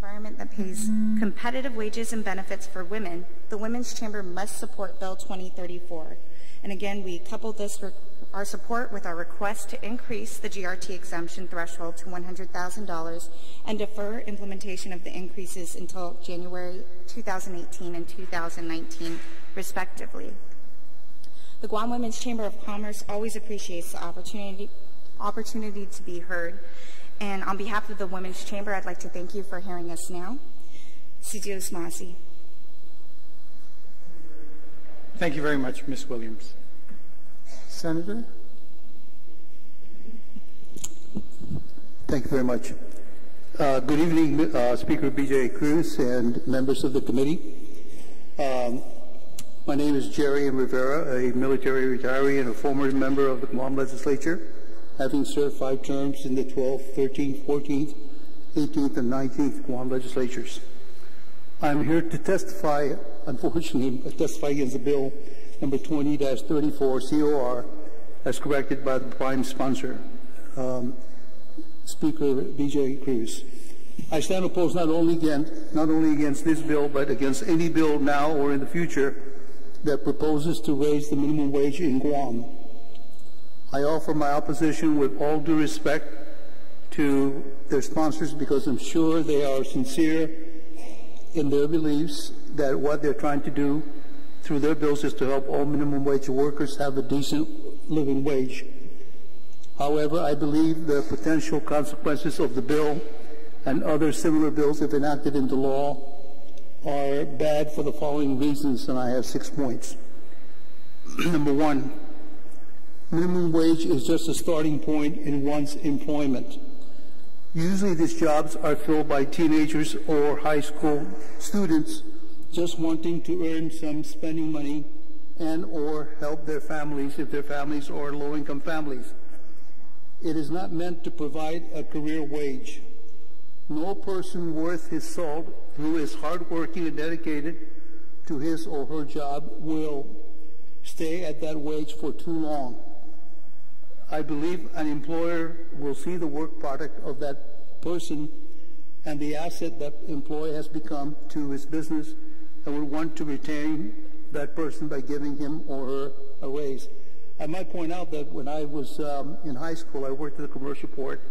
environment that pays competitive wages and benefits for women, the Women's Chamber must support Bill 2034. And again, we coupled this our support with our request to increase the GRT exemption threshold to $100,000 and defer implementation of the increases until January 2018 and 2019, respectively. The Guam Women's Chamber of Commerce always appreciates the opportunity to be heard. And on behalf of the Women's Chamber, I'd like to thank you for hearing us now. Sidious Masi. Thank you very much, Ms. Williams. Senator? Thank you very much. Good evening, Speaker B.J. Cruz and members of the committee. My name is Jerry M. Rivera, a military retiree and a former member of the Guam Legislature, having served 5 terms in the 12th, 13th, 14th, 18th, and 19th Guam legislatures. I'm here to testify, unfortunately, against the bill number 20-34 COR as corrected by the prime sponsor, Speaker B.J. Cruz. I stand opposed not only against this bill, but against any bill now or in the future that proposes to raise the minimum wage in Guam. I offer my opposition with all due respect to their sponsors because I'm sure they are sincere in their beliefs that what they're trying to do through their bills is to help all minimum wage workers have a decent living wage. However, I believe the potential consequences of the bill and other similar bills, if enacted into law, are bad for the following reasons, and I have 6 points. Number 1, minimum wage is just a starting point in one's employment. Usually these jobs are filled by teenagers or high school students just wanting to earn some spending money and or help their families if their families are low-income families. It is not meant to provide a career wage. No person worth his salt who is hardworking and dedicated to his or her job will stay at that wage for too long. I believe an employer will see the work product of that person and the asset that employee has become to his business and would want to retain that person by giving him or her a raise. I might point out that when I was in high school, I worked at the commercial port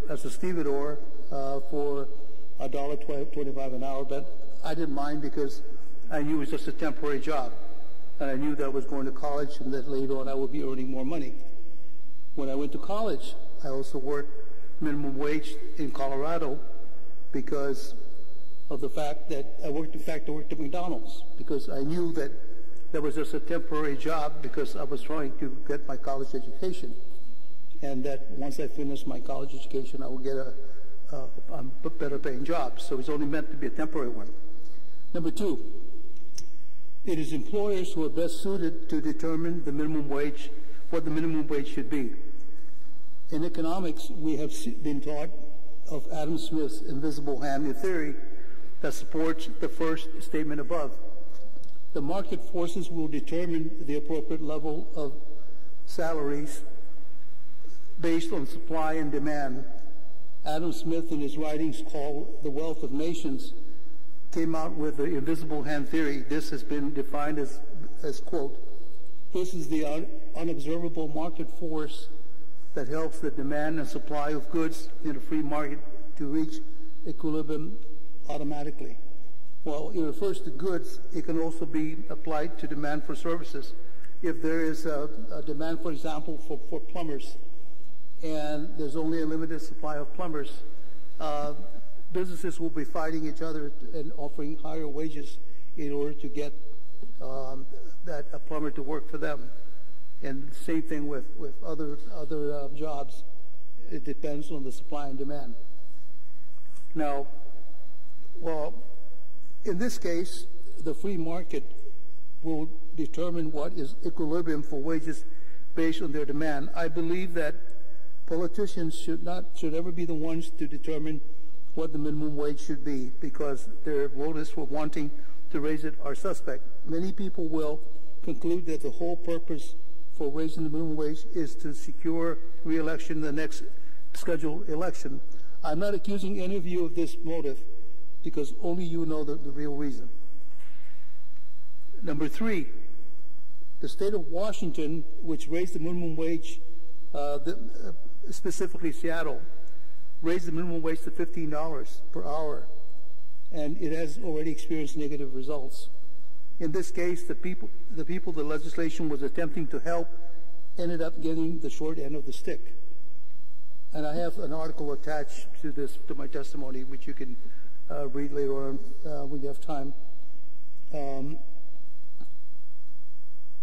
as a stevedore for $1.25 an hour, but I didn't mind because I knew it was just a temporary job. And I knew that I was going to college and that later on I would be earning more money. When I went to college, I also worked minimum wage in Colorado because of the fact that I worked at McDonald's because I knew that that was just a temporary job because I was trying to get my college education. And that once I finished my college education, I would get a better paying job. So it's only meant to be a temporary one. Number 2, it is employers who are best suited to determine the minimum wage, what the minimum wage should be. In economics, we have been taught of Adam Smith's invisible hand theory that supports the first statement above. The market forces will determine the appropriate level of salaries based on supply and demand. Adam Smith, in his writings called The Wealth of Nations, came out with the invisible hand theory. This has been defined as quote, this is the unobservable market force that helps the demand and supply of goods in a free market to reach equilibrium automatically. Well, it refers to goods. It can also be applied to demand for services. If there is a demand, for example, for plumbers, and there's only a limited supply of plumbers, businesses will be fighting each other and offering higher wages in order to get a plumber to work for them. And same thing with other jobs. It depends on the supply and demand. Now, well, in this case, the free market will determine what is equilibrium for wages based on their demand. I believe that politicians should ever be the ones to determine what the minimum wage should be because their motives for wanting to raise it are suspect. Many people will conclude that the whole purpose for raising the minimum wage is to secure re-election in the next scheduled election. I'm not accusing any of you of this motive because only you know the real reason. Number three, the state of Washington, which raised the minimum wage, specifically Seattle, raised the minimum wage to $15 per hour, and it has already experienced negative results. In this case, the people the legislation was attempting to help ended up getting the short end of the stick. And I have an article attached to my testimony, which you can read later on when you have time. Let's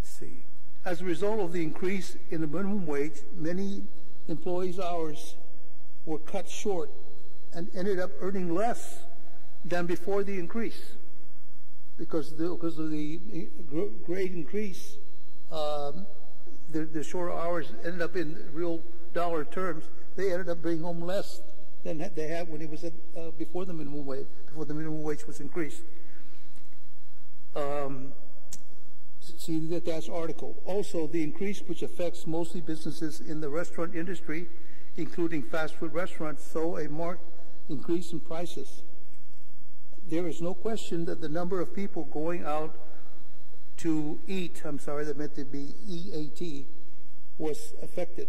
see. As a result of the increase in the minimum wage, many employees' hours were cut short and ended up earning less than before the increase. Because of the great increase, the shorter hours ended up in real dollar terms. They ended up bringing home less than they had when it was before the minimum wage was increased. See that's article. Also, the increase, which affects mostly businesses in the restaurant industry, including fast food restaurants, saw a marked increase in prices. There is no question that the number of people going out to eat, that meant to be EAT, was affected.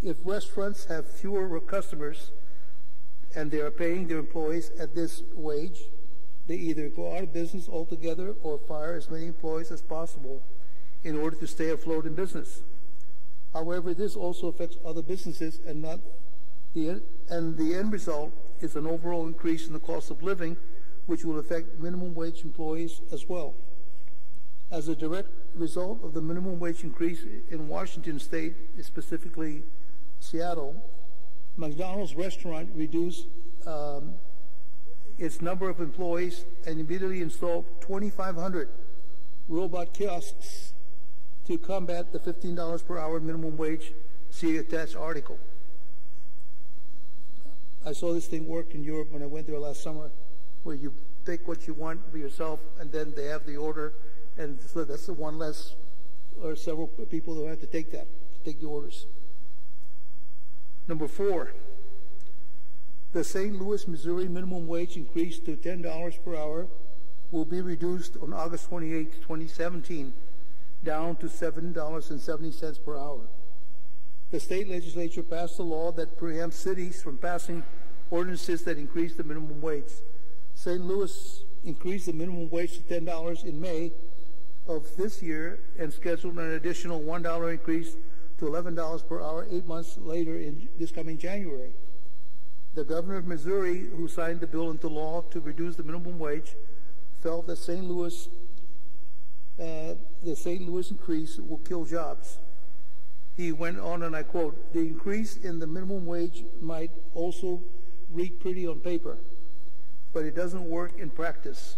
If restaurants have fewer customers and they are paying their employees at this wage, they either go out of business altogether or fire as many employees as possible in order to stay afloat in business. However, this also affects other businesses, and the end result is an overall increase in the cost of living, which will affect minimum wage employees as well. As a direct result of the minimum wage increase in Washington State, specifically Seattle, McDonald's restaurant reduced its number of employees and immediately installed 2,500 robot kiosks to combat the $15 per hour minimum wage. See attached article. I saw this thing work in Europe when I went there last summer, where you take what you want for yourself, and then they have the order, and so that's the one less or several people who have to take the orders. Number four, the St. Louis, Missouri minimum wage increase to $10 per hour will be reduced on August 28, 2017, down to $7.70 per hour. The state legislature passed a law that preempts cities from passing ordinances that increase the minimum wage. St. Louis increased the minimum wage to $10 in May of this year and scheduled an additional $1 increase to $11 per hour 8 months later in this coming January. The governor of Missouri, who signed the bill into law to reduce the minimum wage, felt that the St. Louis increase will kill jobs. He went on, and I quote, "The increase in the minimum wage might also read pretty on paper, but it doesn't work in practice.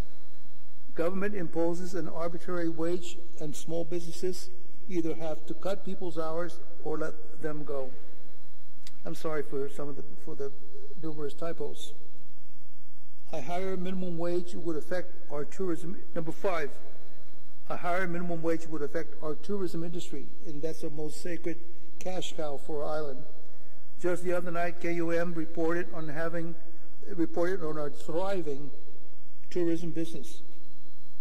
Government imposes an arbitrary wage, and small businesses either have to cut people's hours or let them go." I'm sorry for the numerous typos. A higher minimum wage would affect our tourism. Number five, a higher minimum wage would affect our tourism industry, and that's our most sacred cash cow for our island. Just the other night, KUM reported on our thriving tourism business.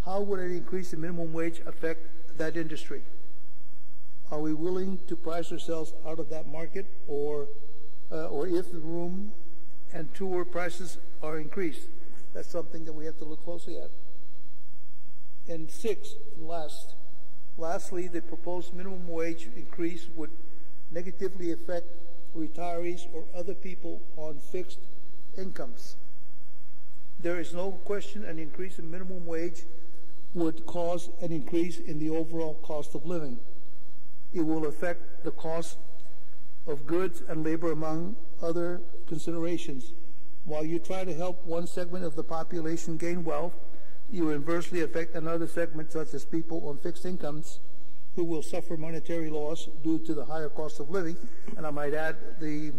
How would an increase in minimum wage affect that industry? Are we willing to price ourselves out of that market, or if the room and tour prices are increased? That's something that we have to look closely at. And sixth, and lastly, the proposed minimum wage increase would negatively affect retirees or other people on fixed incomes. There is no question an increase in minimum wage would cause an increase in the overall cost of living. It will affect the cost of goods and labor, among other considerations. While you try to help one segment of the population gain wealth, you inversely affect another segment, such as people on fixed incomes, who will suffer monetary loss due to the higher cost of living. And I might add, the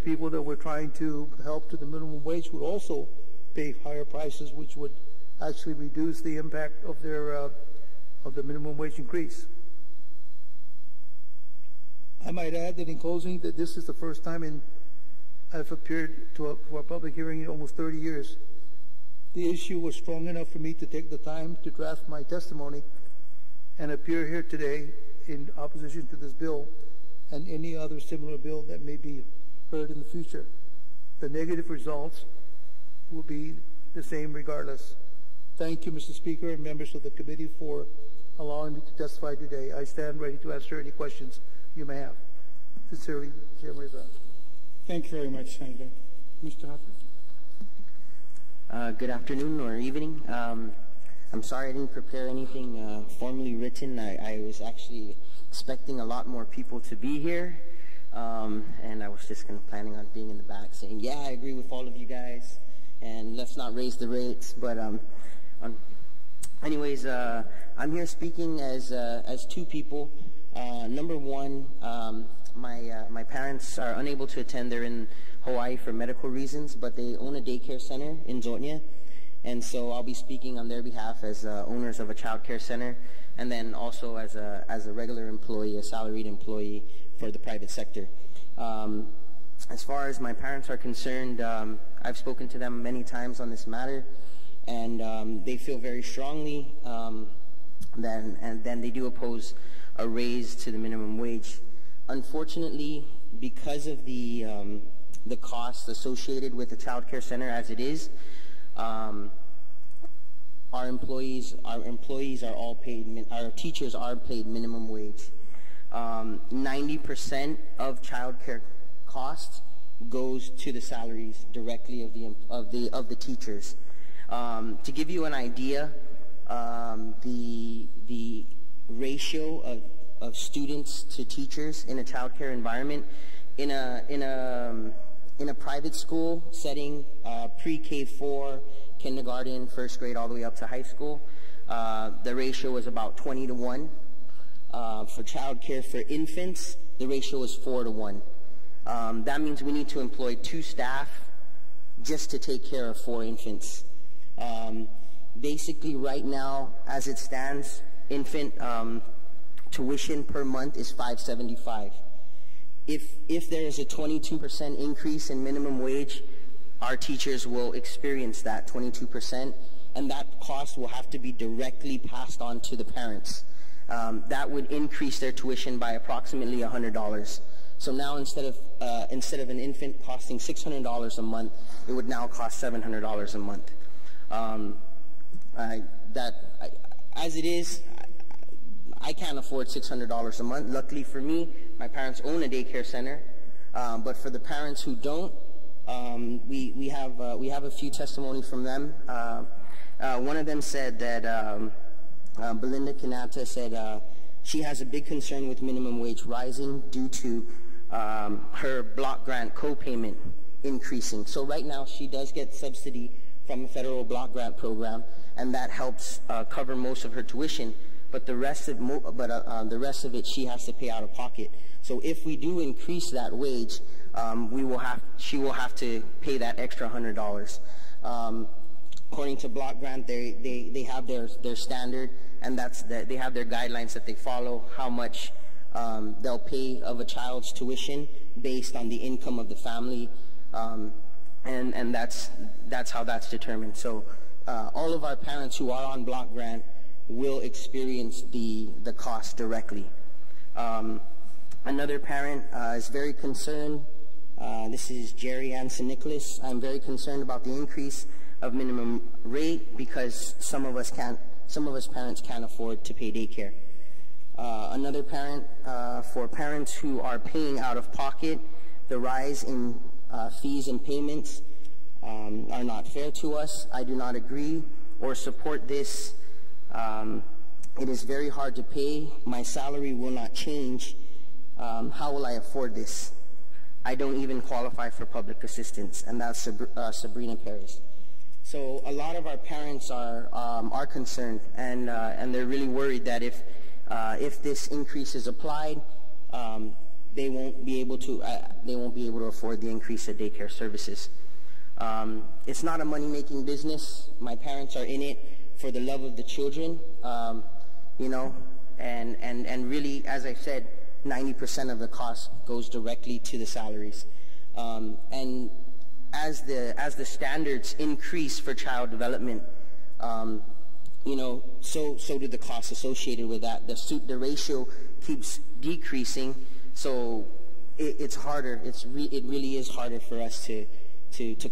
people that we're trying to help to the minimum wage would also pay higher prices, which would actually reduce the impact of the minimum wage increase. I might add that in closing, that this is the first time in I've appeared for a public hearing in almost 30 years. The issue was strong enough for me to take the time to draft my testimony and appear here today in opposition to this bill and any other similar bill that may be heard in the future. The negative results will be the same regardless. Thank you, Mr. Speaker, and members of the committee for allowing me to testify today. I stand ready to answer any questions you may have. Sincerely, Chairman Rivera. Thank you very much, Senator. Mr. Hufford. Good afternoon or evening. I'm sorry I didn't prepare anything formally written. I was actually expecting a lot more people to be here, and I was just planning on being in the back saying, yeah, I agree with all of you guys, and let's not raise the rates. But anyways, I'm here speaking as two people. Number one, my parents are unable to attend. They're in Hawaii for medical reasons, but they own a daycare center in Zonia, and so I'll be speaking on their behalf as owners of a child care center, and then also as a regular employee, a salaried employee for the private sector. As far as my parents are concerned, I've spoken to them many times on this matter, and they feel very strongly then they do oppose a raise to the minimum wage. Unfortunately, because of the costs associated with the child care center as it is, our teachers are paid minimum wage. 90% of child care costs goes to the salaries directly of the teachers. To give you an idea, the ratio of students to teachers in a child care environment in a private school setting, pre-K4, kindergarten, first grade, all the way up to high school, the ratio is about 20 to 1. For child care for infants, the ratio is 4 to 1. That means we need to employ 2 staff just to take care of 4 infants. Basically, right now, as it stands, infant tuition per month is $575. If there is a 22% increase in minimum wage, our teachers will experience that 22%, and that cost will have to be directly passed on to the parents. That would increase their tuition by approximately $100. So now instead of an infant costing $600 a month, it would now cost $700 a month. As it is, I can't afford $600 a month. Luckily for me, my parents own a daycare center. But for the parents who don't, we have a few testimonies from them. One of them said that Belinda Kanata said she has a big concern with minimum wage rising due to her block grant co-payment increasing. So right now she does get subsidy from a federal block grant program, and that helps cover most of her tuition. But the rest of it she has to pay out of pocket. So if we do increase that wage, she will have to pay that extra $100. According to block grant, they have their standard, and they have their guidelines that they follow, how much they'll pay of a child's tuition based on the income of the family, and that's how that's determined. So all of our parents who are on block grant will experience the cost directly. Another parent is very concerned. This is Jerry Anson Nicholas. I'm very concerned about the increase of minimum rate because some of us parents can't afford to pay daycare. Another parent, for parents who are paying out of pocket, the rise in fees and payments are not fair to us. I do not agree or support this. It is very hard to pay. My salary will not change. How will I afford this? I don't even qualify for public assistance, and that's Sabrina Perez. So a lot of our parents are concerned, and they're really worried that if this increase is applied, they won't be able to afford the increase of daycare services. It's not a money-making business. My parents are in it for the love of the children, you know, and really, as I said, 90% of the cost goes directly to the salaries. And as the standards increase for child development, you know, so do the costs associated with that. The ratio keeps decreasing, so it's harder. It really is harder for us to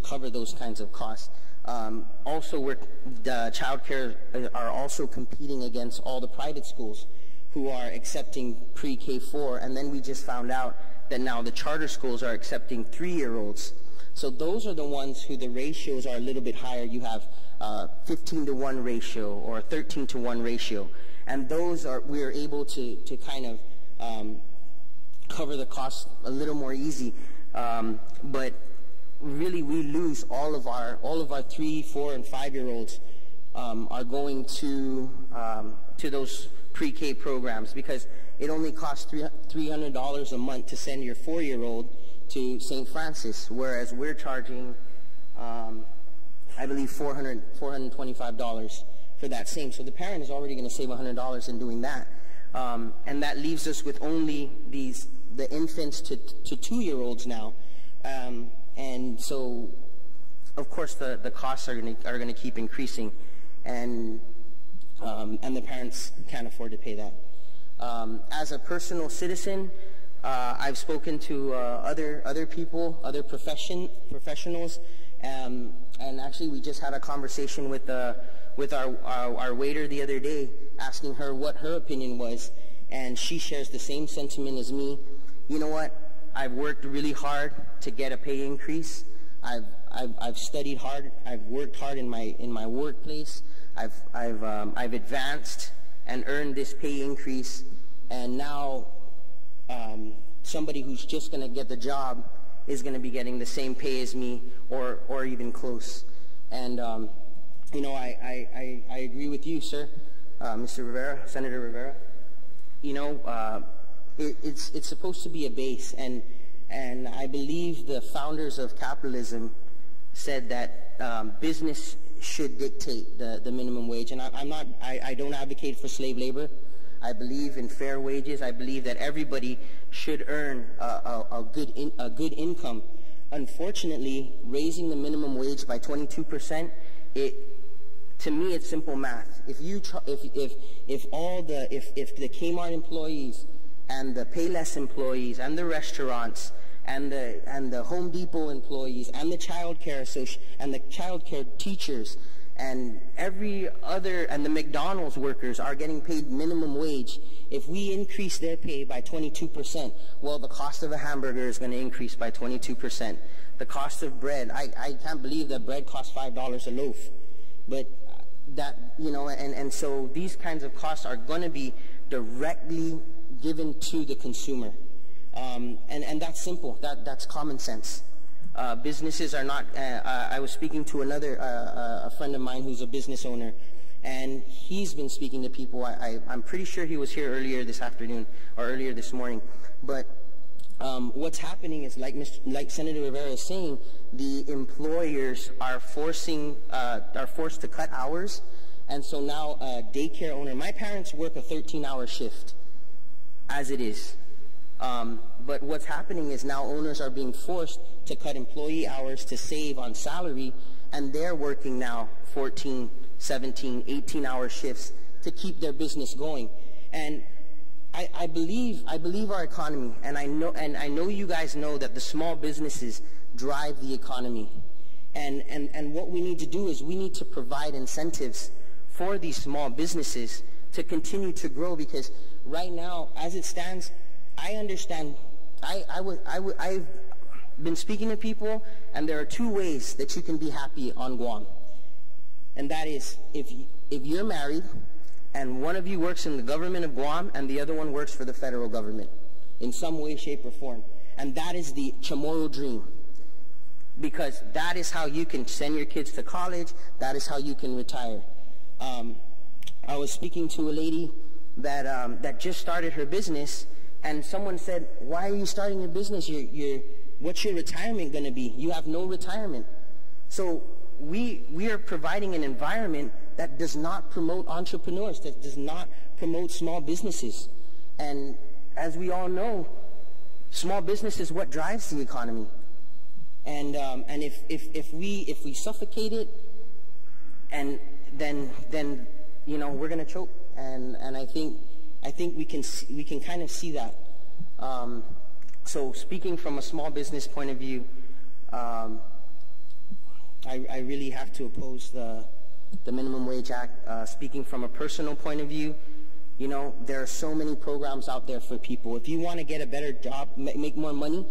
cover those kinds of costs. Also, the child care are also competing against all the private schools who are accepting pre-K4, and then we just found out that now the charter schools are accepting 3-year-olds. So those are the ones who the ratios are a little bit higher. You have 15-to-1 ratio or 13-to-1 ratio, and those are, we are able to kind of cover the cost a little more easy. But really, we lose all of our 3, 4, and 5-year-olds are going to those pre-K programs, because it only costs $300 a month to send your 4-year-old to St. Francis, whereas we're charging, I believe, $425 for that same. So the parent is already going to save $100 in doing that, and that leaves us with only the infants to 2-year-olds now, and so of course the costs are going to keep increasing, and the parents can't afford to pay that. As a personal citizen, I've spoken to other people, other professionals, and actually we just had a conversation with our waiter the other day, asking her what her opinion was, and she shares the same sentiment as me. You know what? I've worked really hard to get a pay increase. I've studied hard. I've worked hard in my workplace. I've advanced and earned this pay increase, and now somebody who's just going to get the job is going to be getting the same pay as me, or even close. And you know, I agree with you, sir, Mr. Rivera, Senator Rivera. You know, it's supposed to be a base, and I believe the founders of capitalism said that business should dictate the minimum wage. And I don't advocate for slave labor. I believe in fair wages. I believe that everybody should earn a good income. Unfortunately, raising the minimum wage by 22%, to me, it's simple math. If the Kmart employees and the Payless employees and the restaurants and the Home Depot employees and the child care and the child care teachers and every other, and the McDonald's workers are getting paid minimum wage, if we increase their pay by 22%, well, the cost of a hamburger is going to increase by 22%. The cost of bread, I can't believe that bread costs $5 a loaf. But that, you know, and so these kinds of costs are going to be directly given to the consumer. And that's simple. That's common sense. Businesses are not, I was speaking to a friend of mine who's a business owner, and he's been speaking to people. I'm pretty sure he was here earlier this afternoon or earlier this morning. But what's happening is, like Senator Rivera is saying, the employers are forced to cut hours, and so now a daycare owner, my parents work a 13-hour shift as it is. But what's happening is now owners are being forced to cut employee hours to save on salary, and they're working now 14, 17, 18-hour shifts to keep their business going. And I believe our economy, and I know you guys know that the small businesses drive the economy. And what we need to do is we need to provide incentives for these small businesses to continue to grow, because right now, as it stands, I understand. I've been speaking to people, and there are 2 ways that you can be happy on Guam. And that is, if you're married, and one of you works in the government of Guam, and the other one works for the federal government in some way, shape, or form. And that is the Chamorro dream. Because that is how you can send your kids to college. That is how you can retire. I was speaking to a lady that just started her business, and someone said, "Why are you starting your business? What's your retirement going to be? You have no retirement." So we are providing an environment that does not promote entrepreneurs, that does not promote small businesses. And as we all know, small business is what drives the economy. And if we suffocate it, and then you know, we're gonna choke. And I think we can kind of see that. So speaking from a small business point of view, I really have to oppose the Minimum Wage Act. Speaking from a personal point of view, you know, there are so many programs out there for people. If you want to get a better job, make more money,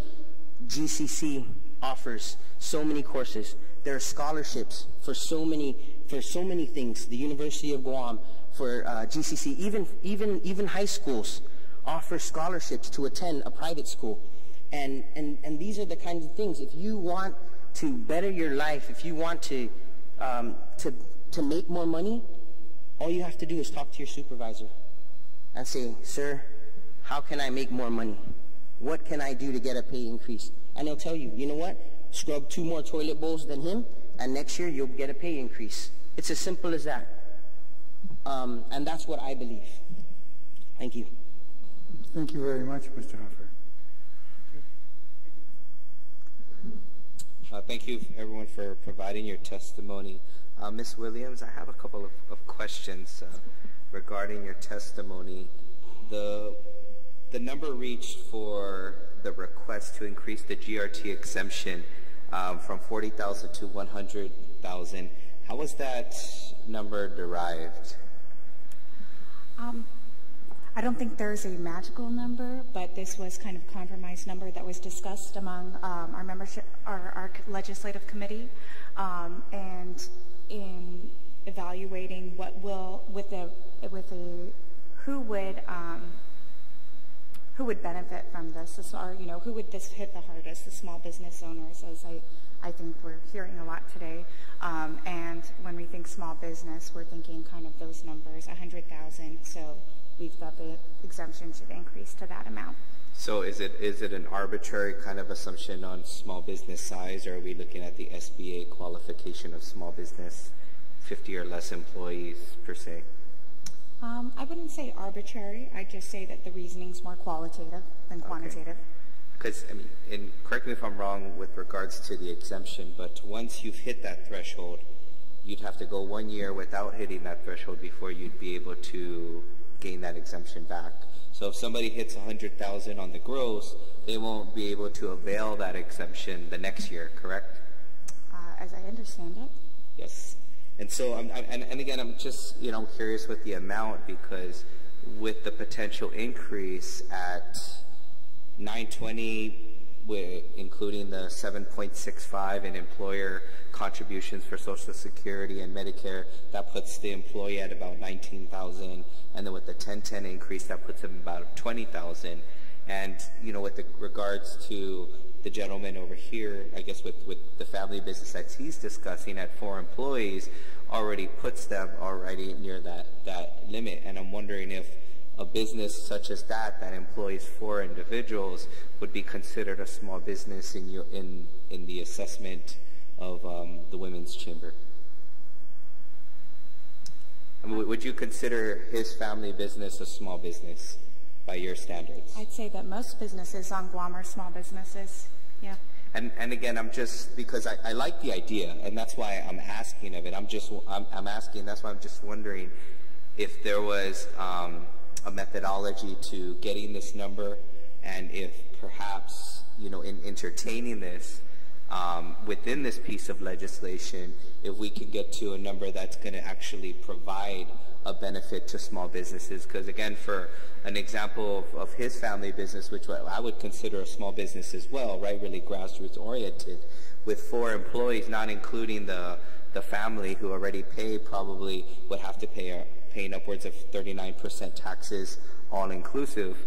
GCC offers so many courses. There are scholarships for so many things. The University of Guam, for GCC, even high schools offer scholarships to attend a private school. And these are the kinds of things. If you want to better your life, if you want to make more money, all you have to do is talk to your supervisor and say, sir, how can I make more money? What can I do to get a pay increase? And they'll tell you, you know what? Scrub 2 more toilet bowls than him, and next year you'll get a pay increase. It's as simple as that. And that's what I believe. Thank you. Thank you very much, Mr. Hoffer. Thank you, everyone, for providing your testimony. Ms. Williams, I have a couple of questions regarding your testimony. The number reached for the request to increase the GRT exemption from 40,000 to 100,000, how was that number derived? I don't think there's a magical number, but this was kind of a compromise number that was discussed among our membership, our legislative committee, and in evaluating what will who would benefit from this, or you know, who would this hit the hardest? The small business owners, as I think we're hearing a lot today. And when we think small business, we're thinking kind of those numbers, 100,000. So we thought the exemption should increase to that amount. So is it an arbitrary kind of assumption on small business size, or are we looking at the SBA qualification of small business, 50 or less employees per se? I wouldn't say arbitrary. I'd just say that the reasoning's more qualitative than quantitative. Because, I mean, and correct me if I'm wrong with regards to the exemption, but once you've hit that threshold, you'd have to go 1 year without hitting that threshold before you'd be able to gain that exemption back. So if somebody hits 100,000 on the gross, they won't be able to avail that exemption the next year, correct? As I understand it. Yes. And so, and again, I'm just, you know, curious with the amount, because with the potential increase at 920, including the 7.65 in employer contributions for Social Security and Medicare, that puts the employee at about 19,000, and then with the 1010 increase, that puts him about 20,000. And you know, with regards to the gentleman over here, I guess with the family business that he's discussing at 4 employees, already puts them already near that limit. And I'm wondering if a business such as that employs 4 individuals would be considered a small business in the assessment of the Women's Chamber. I mean, would you consider his family business a small business by your standards? I'd say that most businesses on Guam are small businesses. Yeah. And again, I'm just, because I like the idea, and that's why I'm asking of it. I'm asking, that's why I'm just wondering if there was a methodology to getting this number, and if perhaps, you know, in entertaining this within this piece of legislation, if we can get to a number that's going to actually provide a benefit to small businesses. Because again, for an example of his family business, which I would consider a small business as well, right, really grassroots oriented, with 4 employees, not including the family who already probably would have to paying upwards of 39% taxes all inclusive.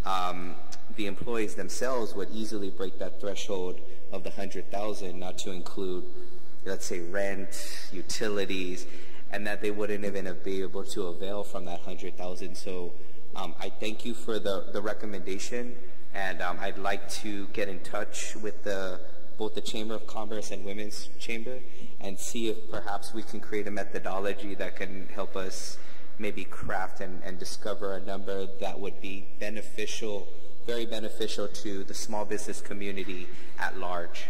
The employees themselves would easily break that threshold of the 100,000, not to include, let's say, rent, utilities, and that they wouldn't even be able to avail from that 100,000. So I thank you for the recommendation, and I'd like to get in touch with both the Chamber of Commerce and Women's Chamber and see if perhaps we can create a methodology that can help us maybe craft and discover a number that would be beneficial, very beneficial to the small business community at large.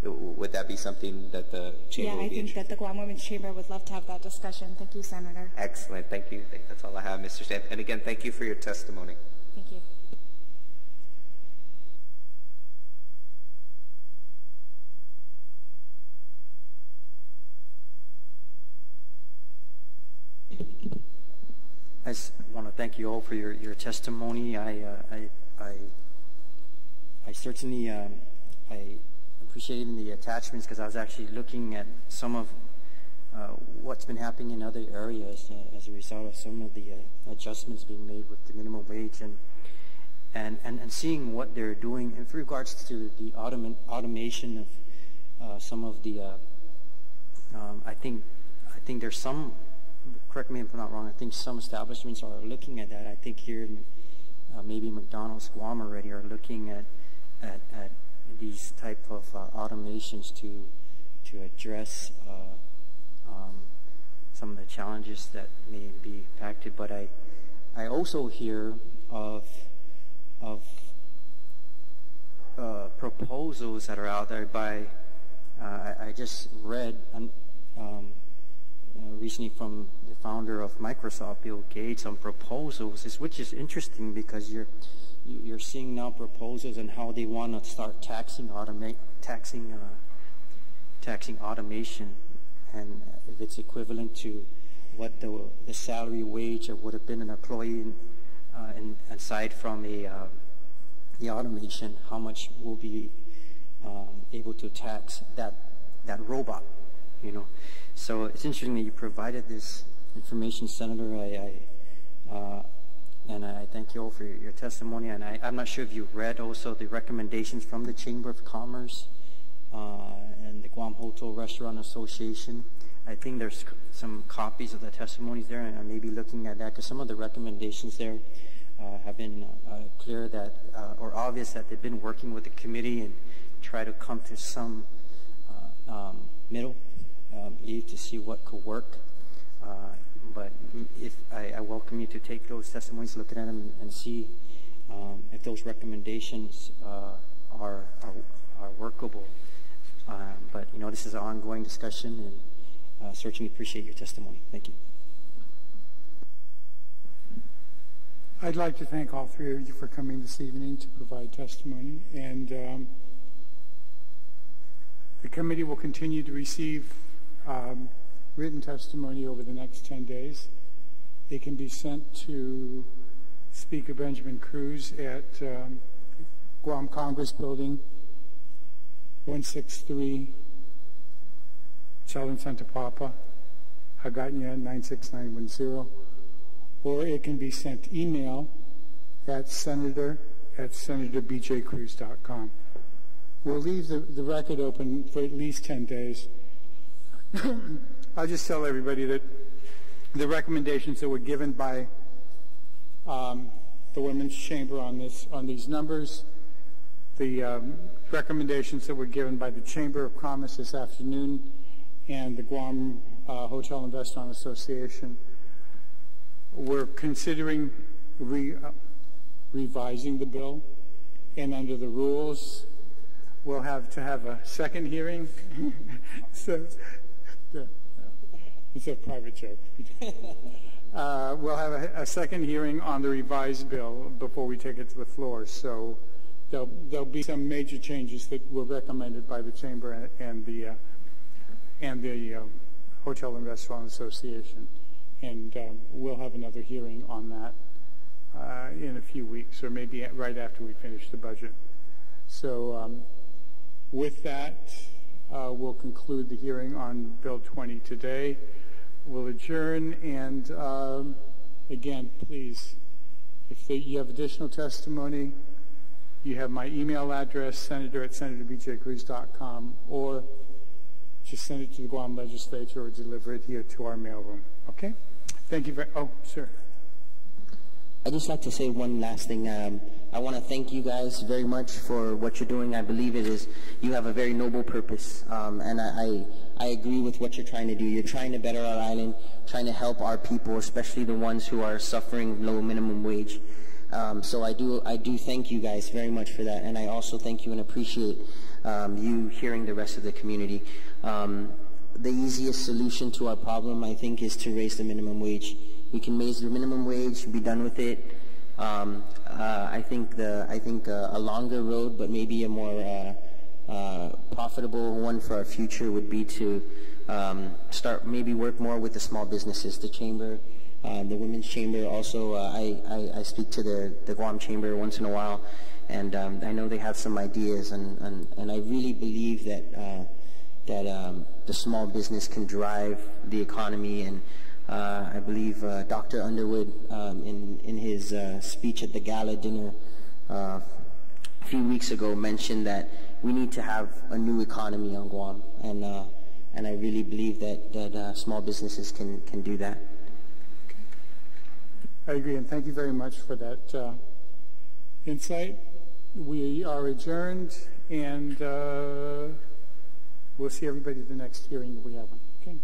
Would that be something that the chamber Yeah, would I be think that the Guam Women's Chamber would love to have that discussion. Thank you, Senator. Excellent. Thank you. I think that's all I have, Mr. Stamp. And again, thank you for your testimony. Thank you. I just want to thank you all for your testimony. I certainly I appreciated the attachments because I was actually looking at some of what's been happening in other areas as a result of some of the adjustments being made with the minimum wage and seeing what they're doing in regards to the automation of some of the I think there's some, correct me if I'm not wrong, I think some establishments are looking at that. I think here maybe McDonald's Guam already are looking at these type of automations to address some of the challenges that may be impacted. But I also hear of proposals that are out there by I just read recently from the founder of Microsoft, Bill Gates, on proposals, which is interesting because you're seeing now proposals on how they want to start taxing automation, and if it's equivalent to what the salary wage would have been an employee, and aside from the automation, how much will be able to tax that robot, you know. So it's interesting that you provided this information, Senator. And I thank you all for your testimony. And I'm not sure if you read also the recommendations from the Chamber of Commerce and the Guam Hotel Restaurant Association. I think there's some copies of the testimonies there, and I may be looking at that because some of the recommendations there have been clear that, or obvious that they've been working with the committee and try to come to some middle to see what could work. But if I welcome you to take those testimonies, look at them, and see if those recommendations are workable. But you know, this is an ongoing discussion, and certainly appreciate your testimony. Thank you. I'd like to thank all three of you for coming this evening to provide testimony, and the committee will continue to receive written testimony over the next 10 days. It can be sent to Speaker Benjamin Cruz at Guam Congress Building, 163 Southern Santa Papa, Hagåtña 96910, or it can be sent email at senator@senatorbjcruz.com. We'll leave the record open for at least 10 days. I'll just tell everybody that the recommendations that were given by the Women's Chamber on these numbers, the recommendations that were given by the Chamber of Commerce this afternoon, and the Guam Hotel and Restaurant Association, we're considering revising the bill, and under the rules, we'll have to have a second hearing. So, it's a private joke. We'll have a second hearing on the revised bill before we take it to the floor. So there'll be some major changes that were recommended by the Chamber and the Hotel and Restaurant Association. And we'll have another hearing on that in a few weeks, or maybe right after we finish the budget. So with that, we'll conclude the hearing on Bill 20 today. We'll adjourn, and again, please, if you have additional testimony, you have my email address, senator@senatorbjcruz.com, or just send it to the Guam Legislature or deliver it here to our mailroom. Okay? Thank you very much. Oh, sir. I'd just like to say one last thing. I want to thank you guys very much for what you're doing. I believe you have a very noble purpose, and I agree with what you're trying to do. You're trying to better our island, trying to help our people, especially the ones who are suffering low minimum wage. So I do thank you guys very much for that, and I also thank you and appreciate you hearing the rest of the community. The easiest solution to our problem, I think, is to raise the minimum wage. We can raise the minimum wage, be done with it. I think a longer road, but maybe a more profitable one for our future would be to start maybe work more with the small businesses, the chamber, the women's chamber. Also, I speak to the Guam chamber once in a while, and I know they have some ideas, and I really believe that the small business can drive the economy. And I believe Dr. Underwood in his speech at the gala dinner a few weeks ago mentioned that we need to have a new economy on Guam, and I really believe that small businesses can do that. I agree, and thank you very much for that insight. We are adjourned, and we'll see everybody at the next hearing if we have one. Okay.